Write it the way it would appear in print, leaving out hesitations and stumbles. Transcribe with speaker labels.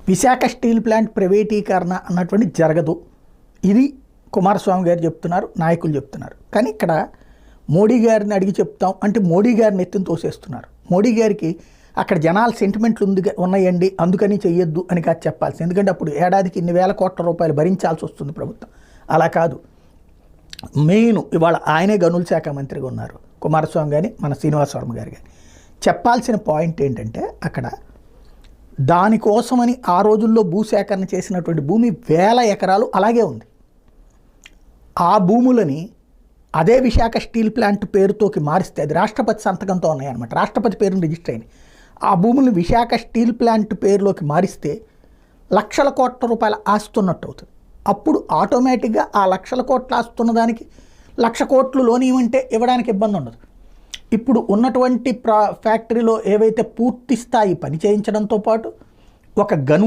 Speaker 1: Visakha steel plant ప్రైవేటీకరణ అన్నటువంటి జరగదు. ఇది కుమారస్వామి గారు చెప్తున్నారు, నాయకులు చెప్తున్నారు. కానీ ఇక్కడ మోడీ గారిని అడిగి చెప్తాం అంటే మోడీ గారిని ఎత్తుని తోసేస్తున్నారు. మోడీ గారికి అక్కడ జనాల సెంటిమెంట్లు ఉన్నాయండి, అందుకని చెయ్యొద్దు అని కాదు చెప్పాల్సి. ఎందుకంటే అప్పుడు ఏడాదికి ఇన్ని వేల కోట్ల రూపాయలు భరించాల్సి వస్తుంది ప్రభుత్వం. అలా కాదు, మెయిన్ ఇవాళ ఆయనే గనుల శాఖ మంత్రిగా ఉన్నారు కుమారస్వామి గారి, మన శ్రీనివాస్ వర్మ గారు కానీ. చెప్పాల్సిన పాయింట్ ఏంటంటే అక్కడ దానికోసమని ఆ రోజుల్లో భూసేకరణ చేసినటువంటి భూమి 1000 ఎకరాలు అలాగే ఉంది. ఆ భూములని అదే విశాఖ స్టీల్ ప్లాంట్ పేరుతోకి మారిస్తే అది రాష్ట్రపతి సంతకంతో ఉన్నాయన్నమాట, రాష్ట్రపతి పేరుని రిజిస్టర్ అయినాయి. ఆ భూములను విశాఖ స్టీల్ ప్లాంట్ పేరులోకి మారిస్తే లక్షల కోట్ల రూపాయల ఆస్తున్నట్టు అవుతుంది. అప్పుడు ఆటోమేటిక్గా ఆ లక్షల కోట్ల ఆస్తున్న దానికి 1,00,000 కోట్లు లోన్ ఇవ్వమంటే ఇవ్వడానికి ఇబ్బంది ఉండదు. ఇప్పుడు ఉన్నటువంటి ఫ్యాక్టరీలో ఏవైతే పూర్తి స్థాయి పని చేయించడంతో పాటు ఒక గను